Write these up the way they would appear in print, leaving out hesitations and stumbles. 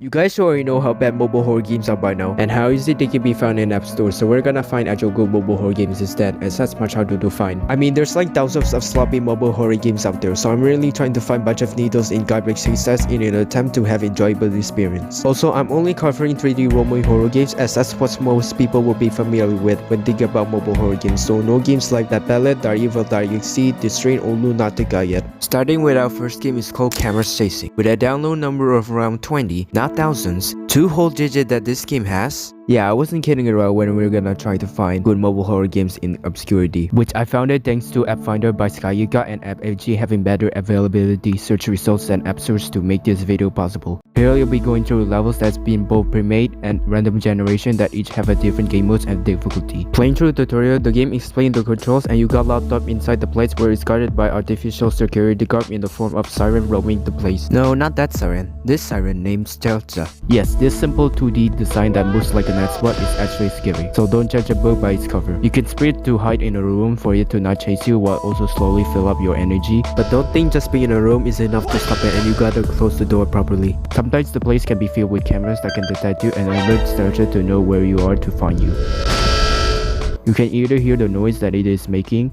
You guys already know how bad mobile horror games are by now, and how easy they can be found in app stores, so we're gonna find actual good mobile horror games instead, and that's much harder to find. I mean, there's like thousands of sloppy mobile horror games out there, so I'm really trying to find a bunch of needles in garbage success in an attempt to have enjoyable experience. Also, I'm only covering 3D roaming horror games as that's what most people will be familiar with when thinking about mobile horror games, so no games like That Ballad, Dark Evil, Dark Exceed, The Strain, or Lunatica yet. Starting with our first game is called Cameras Chasing. With a download number of around 20, not thousands, two whole digit that this game has. Yeah, I wasn't kidding around when we were gonna try to find good mobile horror games in Obscurity, which I found it thanks to App Finder by Skyuga and AppAgg having better availability search results than app stores to make this video possible. Here you'll be going through levels that's been both pre-made and random generation that each have a different game modes and difficulty. Playing through the tutorial, the game explained the controls and you got locked up inside the place where it's guarded by artificial security guard in the form of siren roaming the place. No, not that siren. This siren named Stelza. Yes, this simple 2D design that moves like an spot is actually scary, so don't judge a book by its cover. You can sprint to hide in a room for it to not chase you while also slowly fill up your energy, but don't think just being in a room is enough to stop it and you gotta close the door properly. Sometimes the place can be filled with cameras that can detect you and alert Stelza to know where you are to find you. You can either hear the noise that it is making,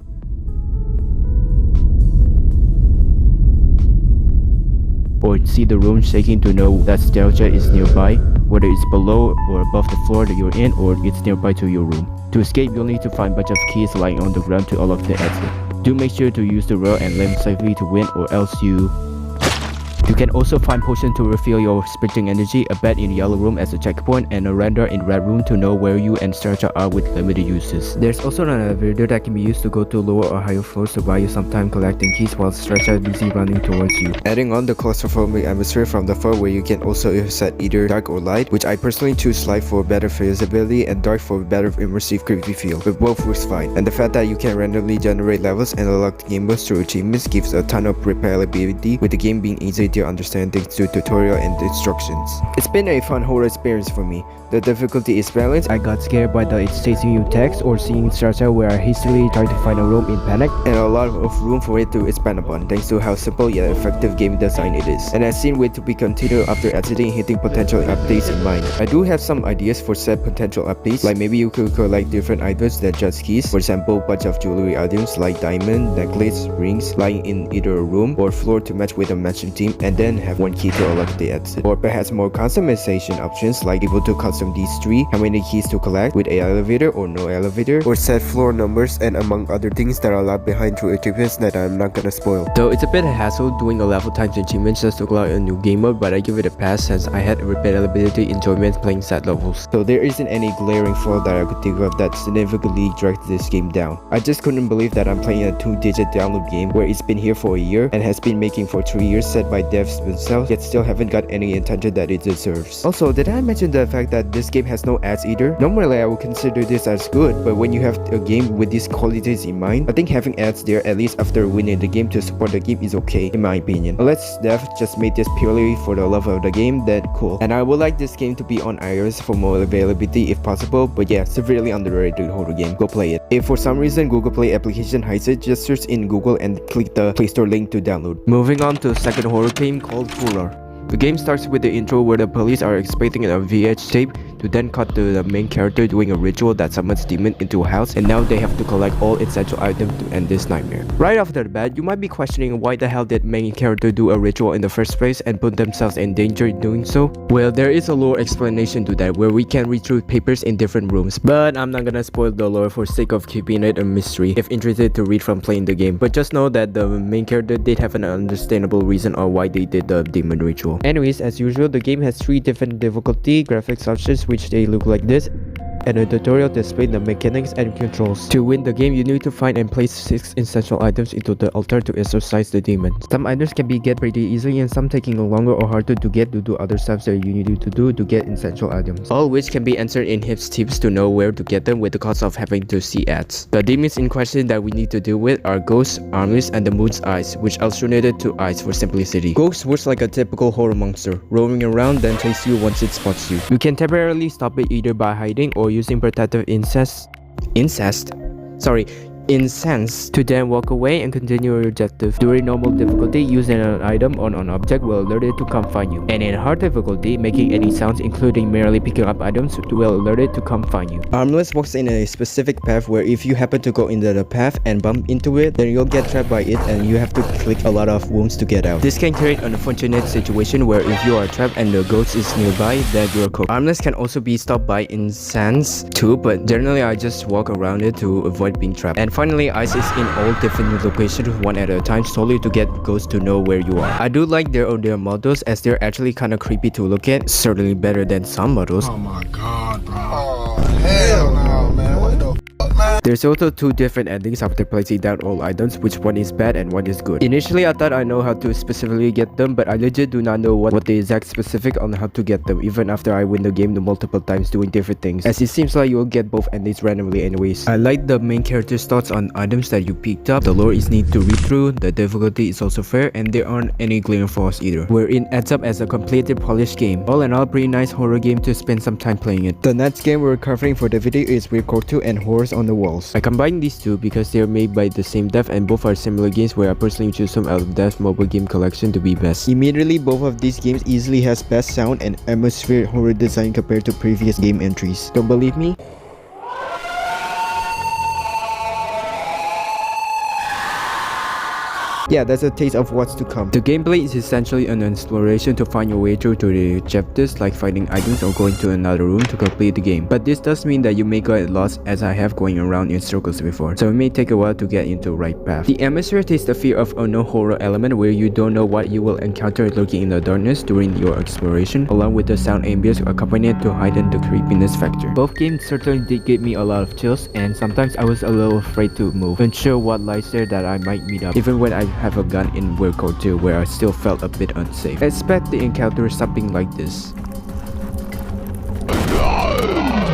or see the room shaking to know that Stelza is nearby, whether it's below or above the floor that you're in or it's nearby to your room. To escape, you'll need to find a bunch of keys lying on the ground to unlock the exit. Do make sure to use the rail and lamp safely to win, or else you can also find potion to refill your sprinting energy, a bed in yellow room as a checkpoint, and a render in red room to know where you and Stelza are with limited uses. There's also an elevator that can be used to go to lower or higher floors to buy you some time collecting keys while Stelza is busy running towards you. Adding on the claustrophobic atmosphere from the far where you can also set either dark or light, which I personally choose light for better visibility and dark for better immersive creepy feel, but both works fine. And the fact that you can randomly generate levels and unlock the game modes through achievements gives a ton of replayability, with the game being easy to understand thanks to tutorial and instructions. It's been a fun horror experience for me. The difficulty is balanced. I got scared by the it's chasing you text or seeing Stelza where I hastily tried to find a room in panic, and a lot of room for it to expand upon thanks to how simple yet effective game design it is. And I seen with to be continued after exiting hitting potential updates in mind. I do have some ideas for said potential updates, like maybe you could collect different items than just keys. For example, bunch of jewelry items like diamond, necklace, rings lying in either a room or floor to match with a matching team, and then have one key to unlock the exit. Or perhaps more customization options like able to custom these three, how many keys to collect with a elevator or no elevator, or set floor numbers, and among other things that are left behind through achievements that I'm not gonna spoil. Though it's a bit of a hassle doing a level times achievements just to collect a new game mode, but I give it a pass since I had replayability enjoyment playing set levels. So there isn't any glaring flaw that I could think of that significantly dragged this game down. I just couldn't believe that I'm playing a 2-digit download game where it's been here for a year and has been making for 3 years set by devs themselves, yet still haven't got any attention that it deserves. Also, did I mention the fact that this game has no ads either? Normally I would consider this as good, but when you have a game with these qualities in mind, I think having ads there at least after winning the game to support the game is okay in my opinion. Unless dev just made this purely for the love of the game, then cool. And I would like this game to be on iOS for more availability if possible, but yeah, severely underrated horror game. Go play it. If for some reason Google Play application hides it, just search in Google and click the Play Store link to download. Moving on to the second horror game called Furor. The game starts with the intro where the police are expecting a VH tape to then cut to the main character doing a ritual that summons demon into a house, and now they have to collect all essential items to end this nightmare. Right off the bat, you might be questioning why the hell did main character do a ritual in the first place and put themselves in danger in doing so? Well, there is a lore explanation to that where we can read through papers in different rooms, but I'm not gonna spoil the lore for sake of keeping it a mystery if interested to read from playing the game. But just know that the main character did have an understandable reason on why they did the demon ritual. Anyways, as usual, the game has 3 different difficulty graphics options which they look like this, and a tutorial to explain the mechanics and controls. To win the game, you need to find and place 6 essential items into the altar to exorcise the demon. Some items can be get pretty easily and some taking longer or harder to get due to other steps that you need to do to get essential items. All which can be answered in Hip's tips to know where to get them with the cost of having to see ads. The demons in question that we need to deal with are Ghosts, Armless, and the Moon's Eyes, which alternated to Eyes for simplicity. Ghost works like a typical horror monster, roaming around then chase you once it spots you. You can temporarily stop it either by hiding or using protective incest. Sorry, incense to then walk away and continue your objective. During normal difficulty, using an item on an object will alert it to come find you. And in hard difficulty, making any sounds including merely picking up items will alert it to come find you. Armless walks in a specific path where if you happen to go into the path and bump into it, then you'll get trapped by it and you have to click a lot of rooms to get out. This can create an unfortunate situation where if you are trapped and the ghost is nearby, then you're cooked. Armless can also be stopped by incense too, but generally I just walk around it to avoid being trapped. And finally, ice is in all different locations one at a time solely to get ghosts to know where you are. I do like their models as they're actually kind of creepy to look at, certainly better than some models. Oh my god, bro. Oh, hell no, man. What the fuck, man? There's also two different endings after placing down all items, which one is bad and one is good. Initially, I thought I know how to specifically get them, but I legit do not know what the exact specific on how to get them, even after I win the game multiple times doing different things, as it seems like you'll get both endings randomly anyways. I like the main character's thoughts on items that you picked up, the lore is neat to read through, the difficulty is also fair, and there aren't any glaring flaws either, wherein adds up as a completed polished game. All in all, pretty nice horror game to spend some time playing it. The next game we're covering for the video is Weirdcore 2 and Horrors on the Walls. I combined these two because they are made by the same dev and both are similar games where I personally choose some out of dev's mobile game collection to be best. Immediately, both of these games easily has best sound and atmospheric horror design compared to previous game entries. Don't believe me? Yeah, that's a taste of what's to come. The gameplay is essentially an exploration to find your way through to the chapters, like finding items or going to another room to complete the game. But this does mean that you may get lost, as I have going around in circles before, so it may take a while to get into the right path. The atmosphere takes the fear of unknown horror element where you don't know what you will encounter lurking in the darkness during your exploration, along with the sound ambience accompanied to heighten the creepiness factor. Both games certainly did give me a lot of chills, and sometimes I was a little afraid to move, unsure what lies there that I might meet up, even when I have a gun in Weirdcore 2 where I still felt a bit unsafe. I expect to encounter something like this.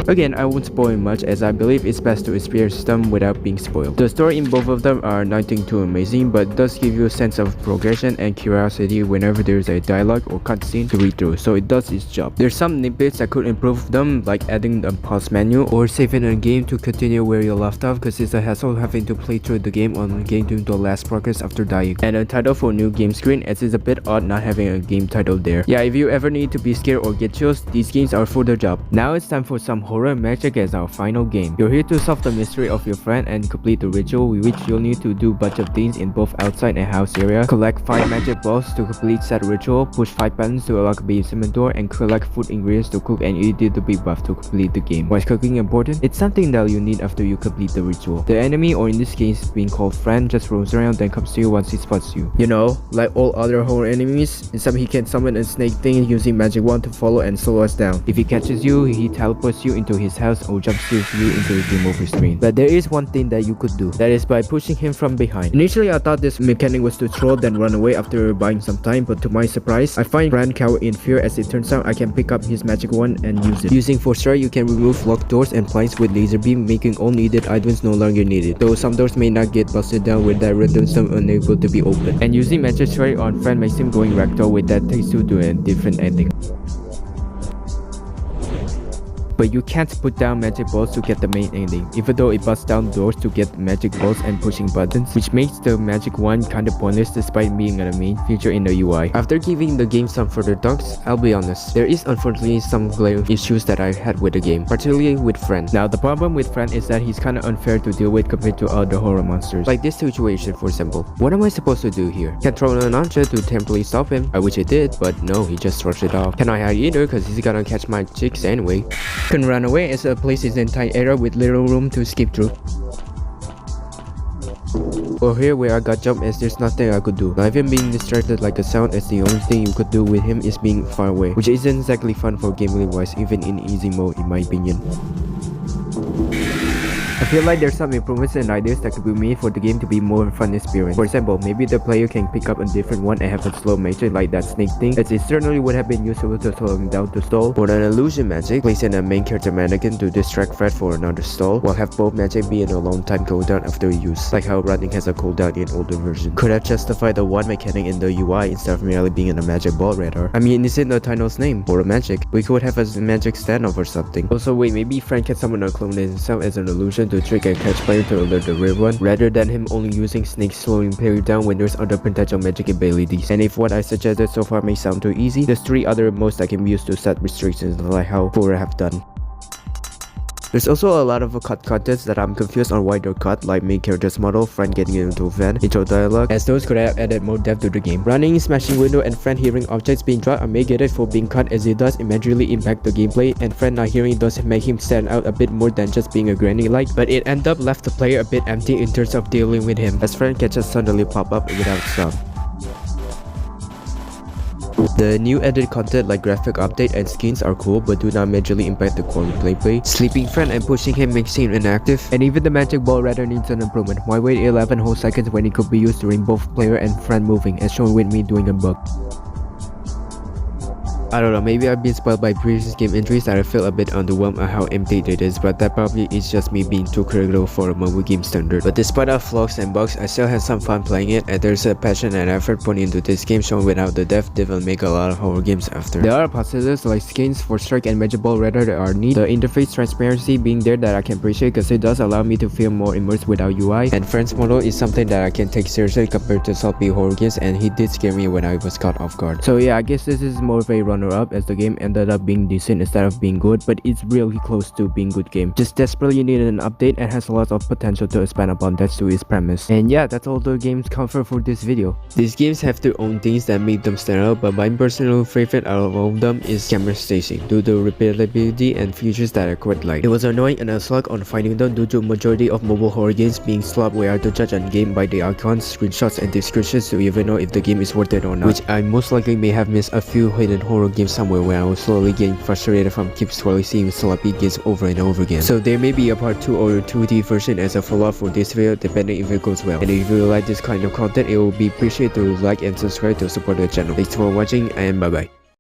Again, I won't spoil much as I believe it's best to experience them without being spoiled. The story in both of them are nothing too amazing, but does give you a sense of progression and curiosity whenever there's a dialogue or cutscene to read through, so it does its job. There's some nitbits that could improve them, like adding a pause menu or saving a game to continue where you left off, because it's a hassle having to play through the game on getting to the last progress after dying. And a title for new game screen, as it's a bit odd not having a game title there. Yeah, if you ever need to be scared or get chills, these games are for the job. Now it's time for some horror magic as our final game. You're here to solve the mystery of your friend and complete the ritual, which you'll need to do a bunch of things in both outside and house area. Collect 5 magic balls to complete said ritual, push 5 buttons to unlock a basement door, and collect food ingredients to cook and eat the big buff to complete the game. Why is cooking important? It's something that you need after you complete the ritual. The enemy, or in this case being called friend, just roams around then comes to you once he spots you. You know, like all other horror enemies, in some he can summon a snake thing using magic wand to follow and slow us down. If he catches you, he teleports you into his house or jump steers you into the game over screen. But there is one thing that you could do, that is by pushing him from behind. Initially I thought this mechanic was to throw then run away after buying some time, but to my surprise, I find Brand cower in fear as it turns out I can pick up his magic wand and use it. Using Force Strike, you can remove locked doors and blinds with laser beam, making all needed items no longer needed, though some doors may not get busted down with that random some unable to be opened. And using Magic Strike on friend makes him going ragdoll with that takes you to a different ending. But you can't put down magic balls to get the main ending, even though it busts down doors to get magic balls and pushing buttons, which makes the magic wand kinda pointless despite being a main feature in the UI. After giving the game some further thoughts, I'll be honest, there is unfortunately some glaring issues that I had with the game, particularly with Friend. Now the problem with Friend is that he's kinda unfair to deal with compared to other horror monsters. Like this situation for example. What am I supposed to do here? Can throw a launcher to temporarily stop him? I wish I did, but no, he just rushed it off. Can I hide either, cause he's gonna catch my chicks anyway. Can run away as a place is entire area with little room to skip through. Or here where I got jumped as there's nothing I could do. Not even being distracted like a sound, as the only thing you could do with him is being far away, which isn't exactly fun for gameplay wise even in easy mode in my opinion. I feel like there's some improvements and ideas that could be made for the game to be more fun experience. For example, maybe the player can pick up a different one and have a slow magic like that snake thing, as it certainly would have been useful to slow him down to stall. Or an illusion magic, place in a main character mannequin to distract Fred for another stall, while have both magic be in a long time cooldown after use, like how running has a cooldown in older version. Could have justified the one mechanic in the UI instead of merely being in a magic ball radar. I mean, it's in the title's name, or a magic. We could have a magic standoff or something. Also wait, maybe Fred can summon a clone himself as an illusion to trick and catch player to alert the real one, rather than him only using snakes slowing player down when there's other potential magic abilities. And if what I suggested so far may sound too easy, there's 3 other modes that can be used to set restrictions like how Furor have done. There's also a lot of cut contents that I'm confused on why they're cut, like main character's model, friend getting into a van, intro dialogue, as those could have added more depth to the game. Running, smashing window, and friend hearing objects being dropped, I may get it for being cut, as it does immediately impact the gameplay, and friend not hearing does make him stand out a bit more than just being a granny like, but it end up left the player a bit empty in terms of dealing with him, as friend can just suddenly pop up without stop. The new added content like graphic update and skins are cool but do not majorly impact the quality gameplay. Sleeping friend and pushing him makes him inactive, and even the magic ball rather needs an improvement. Why wait 11 whole seconds when it could be used during both player and friend moving, as shown with me doing a bug? I don't know, maybe I've been spoiled by previous game entries that I feel a bit underwhelmed at how empty it is, but that probably is just me being too critical for a mobile game standard. But despite our flaws and bugs, I still had some fun playing it, and there's a passion and effort put into this game shown without the depth they will make a lot of horror games after. There are positives like skins for Strike and Magic Ball Radar that are neat, the interface transparency being there that I can appreciate because it does allow me to feel more immersed without UI, and Friend's model is something that I can take seriously compared to sloppy horror games, and he did scare me when I was caught off guard. So yeah, I guess this is more of a runner-up, as the game ended up being decent instead of being good, but it's really close to being good game. Just desperately needed an update and has a lot of potential to expand upon that to its premise. And yeah, that's all the game's comfort for this video. These games have their own things that make them stand out, but my personal favorite out of all of them is camera staging, due to repeatability and features that I quite like. It was annoying and a slog on finding them due to majority of mobile horror games being slop where I have to judge a game by the icons, screenshots, and descriptions to even know if the game is worth it or not, which I most likely may have missed a few hidden horror games somewhere where I was slowly getting frustrated from keep scrolling seeing sloppy games over and over again. So there may be a part 2 or 2D version as a follow-up for this video depending if it goes well. And if you like this kind of content, it will be appreciated to like and subscribe to support the channel. Thanks for watching and bye bye.